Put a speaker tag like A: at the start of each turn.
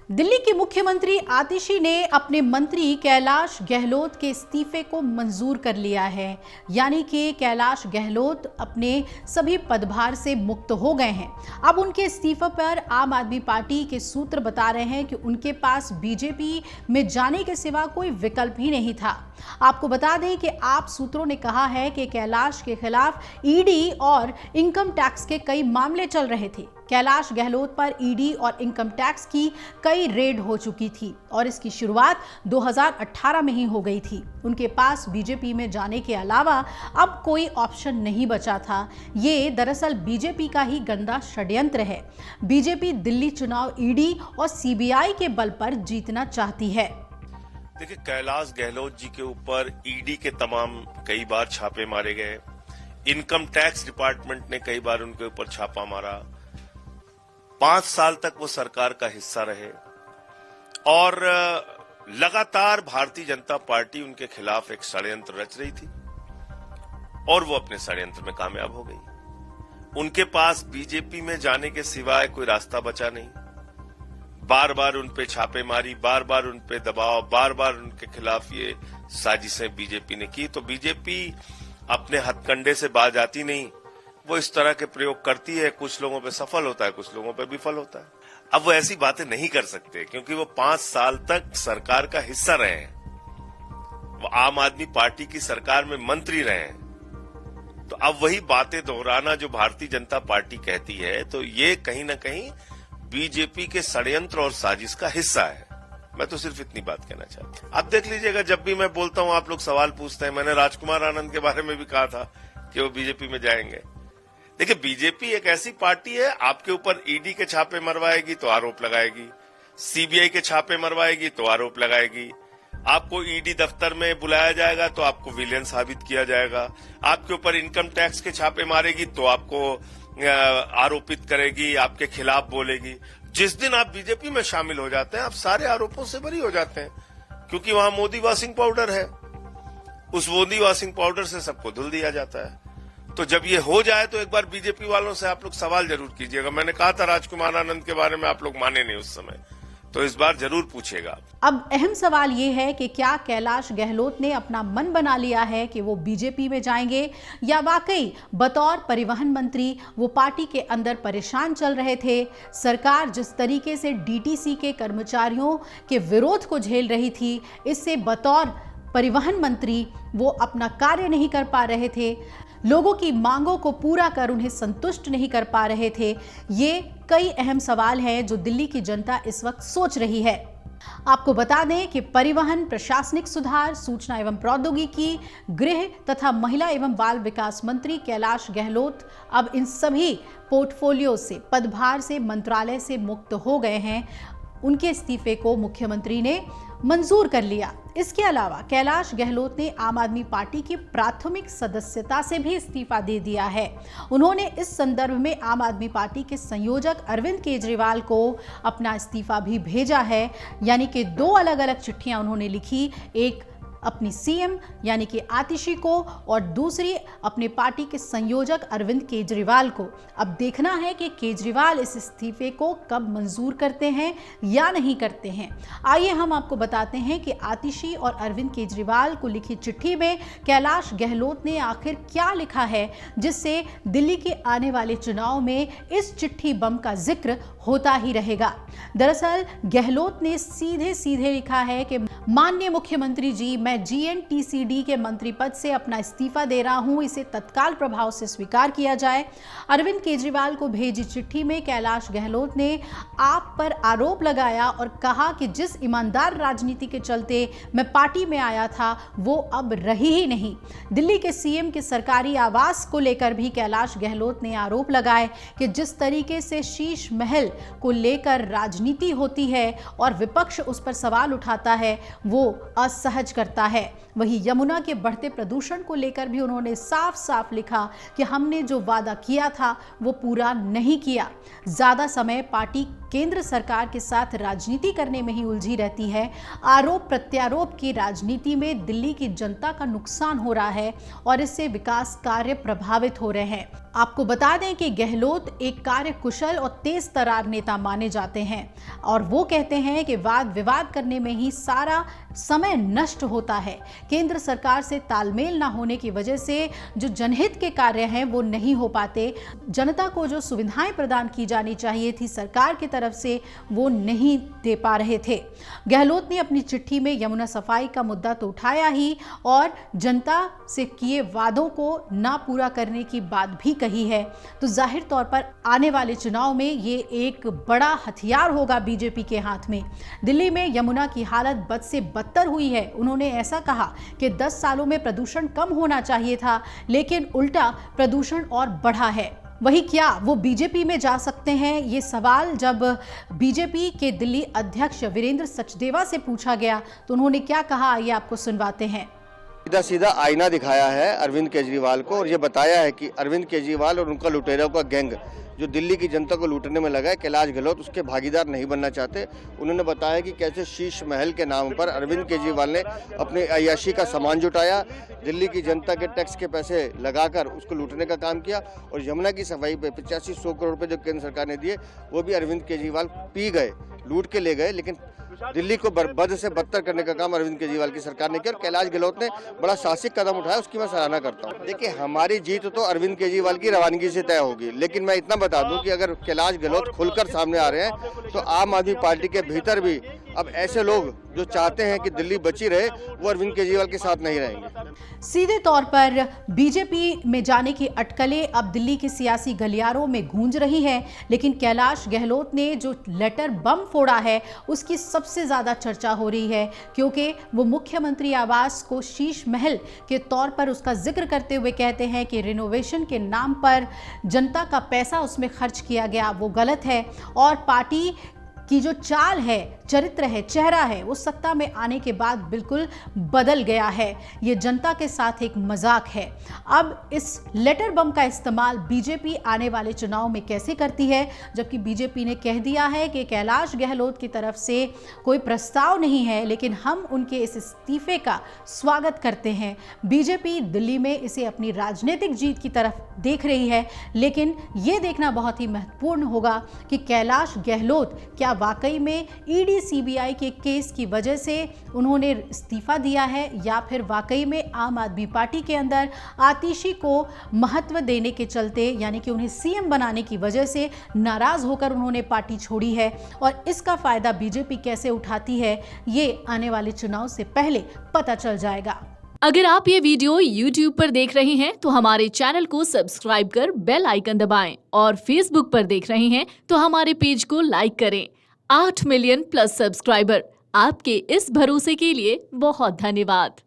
A: दिल्ली के मुख्यमंत्री आतिशी ने अपने मंत्री कैलाश गहलोत के इस्तीफे को मंजूर कर लिया है। यानी कि कैलाश गहलोत अपने सभी पदभार से मुक्त हो गए हैं। अब उनके इस्तीफे पर आम आदमी पार्टी के सूत्र बता रहे हैं कि उनके पास बीजेपी में जाने के सिवा कोई विकल्प ही नहीं था। आपको बता दें कि आप सूत्रों ने कहा है कि कैलाश के खिलाफ ईडी और इनकम टैक्स के कई मामले चल रहे थे। कैलाश गहलोत पर ईडी और इनकम टैक्स की कई रेड हो चुकी थी और इसकी शुरुआत 2018 में ही हो गई थी। उनके पास बीजेपी में जाने के अलावा अब कोई ऑप्शन नहीं बचा था। ये दरअसल बीजेपी का ही गंदा षड्यंत्र है। बीजेपी दिल्ली चुनाव ईडी और सीबीआई के बल पर जीतना चाहती है।
B: देखिए, कैलाश गहलोत जी के ऊपर ईडी के तमाम कई बार छापे मारे गए। इनकम टैक्स डिपार्टमेंट ने कई बार उनके ऊपर छापा मारा। 5 साल तक वो सरकार का हिस्सा रहे और लगातार भारतीय जनता पार्टी उनके खिलाफ एक षड्यंत्र रच रही थी और वो अपने षड्यंत्र में कामयाब हो गई। उनके पास बीजेपी में जाने के सिवाय कोई रास्ता बचा नहीं। बार बार उन पे छापेमारी, बार बार उन पे दबाव, बार बार उनके खिलाफ ये साजिशें बीजेपी ने की। तो बीजेपी अपने हथकंडे से बाज आती नहीं, वो इस तरह के प्रयोग करती है। कुछ लोगों पे सफल होता है, कुछ लोगों पे विफल होता है। अब वो ऐसी बातें नहीं कर सकते क्योंकि वो 5 साल तक सरकार का हिस्सा रहे हैं। वो आम आदमी पार्टी की सरकार में मंत्री रहे हैं। तो अब वही बातें दोहराना जो भारतीय जनता पार्टी कहती है, तो ये कहीं ना कहीं बीजेपी के षड्यंत्र और साजिश का हिस्सा है। मैं तो सिर्फ इतनी बात कहना चाहता हूं। अब देख लीजिएगा, जब भी मैं बोलता हूं आप लोग सवाल पूछते हैं। मैंने राजकुमार आनंद के बारे में भी कहा था कि वो बीजेपी में जाएंगे। देखिए, बीजेपी एक ऐसी पार्टी है, आपके ऊपर ईडी के छापे मरवाएगी तो आरोप लगाएगी, सीबीआई के छापे मरवाएगी तो आरोप लगाएगी। आपको ईडी दफ्तर में बुलाया जाएगा तो आपको विलेन साबित किया जाएगा। आपके ऊपर इनकम टैक्स के छापे मारेगी तो आपको आरोपित करेगी, आपके खिलाफ बोलेगी। जिस दिन आप बीजेपी में शामिल हो जाते हैं, आप सारे आरोपों से बरी हो जाते हैं क्योंकि वहां मोदी वॉशिंग पाउडर है। उस मोदी वॉशिंग पाउडर से सबको धुल दिया जाता है। तो जब ये हो जाए तो एक बार बीजेपी वालों से आप लोग सवाल जरूर कीजिएगा। मैंने कहा था राजकुमार आनंद के बारे में, आप लोग माने नहीं उस समय, तो इस बार जरूर पूछेगा।
A: अब अहम सवाल ये है कि क्या कैलाश गहलोत ने अपना मन बना लिया है कि वो बीजेपी में जाएंगे या वाकई बतौर परिवहन मंत्री वो पार्टी के अंदर परेशान चल रहे थे। सरकार जिस तरीके से डीटीसी के कर्मचारियों के विरोध को झेल रही थी, इससे बतौर परिवहन मंत्री वो अपना कार्य नहीं कर पा रहे थे, लोगों की मांगों को पूरा कर उन्हें संतुष्ट नहीं कर पा रहे थे। ये कई अहम सवाल हैं जो दिल्ली की जनता इस वक्त सोच रही है। आपको बता दें कि परिवहन, प्रशासनिक सुधार, सूचना एवं प्रौद्योगिकी, गृह तथा महिला एवं बाल विकास मंत्री कैलाश गहलोत अब इन सभी पोर्टफोलियो से, पदभार से, मंत्रालय से मुक्त हो गए हैं। उनके इस्तीफे को मुख्यमंत्री ने मंजूर कर लिया। इसके अलावा कैलाश गहलोत ने आम आदमी पार्टी की प्राथमिक सदस्यता से भी इस्तीफा दे दिया है। उन्होंने इस संदर्भ में आम आदमी पार्टी के संयोजक अरविंद केजरीवाल को अपना इस्तीफा भी भेजा है। यानी कि 2 अलग अलग चिट्ठियां उन्होंने लिखी, एक अपनी सीएम यानी कि आतिशी को और दूसरी अपने पार्टी के संयोजक अरविंद केजरीवाल को। अब देखना है कि केजरीवाल इस इस्तीफे को कब मंजूर करते हैं या नहीं करते हैं। आइए हम आपको बताते हैं कि आतिशी और अरविंद केजरीवाल को लिखी चिट्ठी में कैलाश गहलोत ने आखिर क्या लिखा है, जिससे दिल्ली के आने वाले चुनाव में इस चिट्ठी बम का जिक्र होता ही रहेगा। दरअसल गहलोत ने सीधे सीधे लिखा है कि माननीय मुख्यमंत्री जी, मैं जीएनटीसीडी के मंत्री पद से अपना इस्तीफा दे रहा हूं, इसे तत्काल प्रभाव से स्वीकार किया जाए। अरविंद केजरीवाल को भेजी चिट्ठी में कैलाश गहलोत ने आप पर आरोप लगाया और कहा कि जिस ईमानदार राजनीति के चलते मैं पार्टी में आया था वो अब रही ही नहीं। दिल्ली के सीएम के सरकारी आवास को लेकर भी कैलाश गहलोत ने आरोप लगाए कि जिस तरीके से शीश महल को लेकर राजनीति होती है और विपक्ष उस पर सवाल उठाता है, वो असहज करता है। वहीं यमुना के बढ़ते प्रदूषण को लेकर भी उन्होंने साफ साफ लिखा कि हमने जो वादा किया था वो पूरा नहीं किया। ज्यादा समय पार्टी केंद्र सरकार के साथ राजनीति करने में ही उलझी रहती है। आरोप प्रत्यारोप की राजनीति में दिल्ली की जनता का नुकसान हो रहा है और इससे विकास कार्य प्रभावित हो रहे हैं। आपको बता दें कि गहलोत एक कार्य कुशल और तेज तर्रार नेता माने जाते हैं और वो कहते हैं कि वाद विवाद करने में ही सारा समय नष्ट होता है। केंद्र सरकार से तालमेल ना होने की वजह से जो जनहित के कार्य हैं वो नहीं हो पाते। जनता को जो सुविधाएं प्रदान की जानी चाहिए थी सरकार की तरफ से वो नहीं दे पा रहे थे। गहलोत ने अपनी चिट्ठी में यमुना सफाई का मुद्दा तो उठाया ही और जनता से किए वादों को ना पूरा करने की बात भी कही है। तो जाहिर तौर पर आने वाले चुनाव में ये एक बड़ा हथियार होगा बीजेपी के हाथ में। दिल्ली में यमुना की हालत बद से बदतर हुई है। उन्होंने ऐसा कहा कि 10 सालों में प्रदूषण कम होना चाहिए था, लेकिन उल्टा प्रदूषण और बढ़ा है। वही क्या वो बीजेपी में जा सकते हैं? ये सवाल जब बीजेपी के दिल्ली अध्यक्ष वीरेंद्र सचदेवा से पूछा गया तो उन्होंने क्या कहा, ये आपको सुनवाते हैं।
C: सीधा सीधा आईना दिखाया है अरविंद केजरीवाल को और ये बताया है कि अरविंद केजरीवाल और उनका लुटेरों का गैंग जो दिल्ली की जनता को लूटने में लगा है, कैलाश गहलोत उसके भागीदार नहीं बनना चाहते। उन्होंने बताया कि कैसे शीश महल के नाम पर अरविंद केजरीवाल ने अपने अय्याशी का सामान जुटाया, दिल्ली की जनता के टैक्स के पैसे लगाकर उसको लूटने का काम किया और यमुना की सफाई पे 8500 करोड़ रुपए जो केंद्र सरकार ने दिए वो भी अरविंद केजरीवाल पी गए, लूट के ले गए। लेकिन दिल्ली को बद से बदतर करने का काम अरविंद केजरीवाल की सरकार ने किया और कैलाश गहलोत ने बड़ा साहसिक कदम उठाया, उसकी मैं सराहना करता हूँ। देखिए, हमारी जीत तो अरविंद केजरीवाल की रवानगी से तय होगी, लेकिन मैं इतना बता दूं कि अगर कैलाश गहलोत खुलकर सामने आ रहे हैं तो आम आदमी पार्टी के भीतर भी अब ऐसे लोग जो चाहते हैं कि दिल्ली बची रहे वो अरविंद केजरीवाल के साथ नहीं रहेंगे।
A: सीधे तौर पर बीजेपी में जाने की अटकलें अब दिल्ली के सियासी गलियारों में गूंज रही हैं, लेकिन कैलाश गहलोत ने जो लेटर बम फोड़ा है उसकी सबसे ज्यादा चर्चा हो रही है, क्योंकि वो मुख्यमंत्री आवास को शीश महल के तौर पर उसका जिक्र करते हुए कहते हैं कि रिनोवेशन के नाम पर जनता का पैसा उसमें खर्च किया गया वो गलत है और पार्टी की जो चाल है, चरित्र है, चेहरा है, वो सत्ता में आने के बाद बिल्कुल बदल गया है। ये जनता के साथ एक मजाक है। अब इस लेटर बम का इस्तेमाल बीजेपी आने वाले चुनाव में कैसे करती है, जबकि बीजेपी ने कह दिया है कि कैलाश गहलोत की तरफ से कोई प्रस्ताव नहीं है, लेकिन हम उनके इस इस्तीफे का स्वागत करते हैं। बीजेपी दिल्ली में इसे अपनी राजनीतिक जीत की तरफ देख रही है, लेकिन ये देखना बहुत ही महत्वपूर्ण होगा कि कैलाश गहलोत क्या वाकई में ईडी सीबीआई के केस की वजह से उन्होंने इस्तीफा दिया है या फिर वाकई में आम आदमी पार्टी के अंदर आतिशी को महत्व देने के चलते, यानी कि उन्हें सीएम बनाने की वजह से नाराज होकर उन्होंने पार्टी छोड़ी है और इसका फायदा बीजेपी कैसे उठाती है ये आने वाले चुनाव से पहले पता चल जाएगा।
D: अगर आप ये वीडियो YouTube पर देख रहे हैं तो हमारे चैनल को सब्सक्राइब कर बेल आइकन दबाएं और Facebook पर देख रहे हैं तो हमारे पेज को लाइक करें। 8 मिलियन प्लस सब्सक्राइबर, आपके इस भरोसे के लिए बहुत धन्यवाद।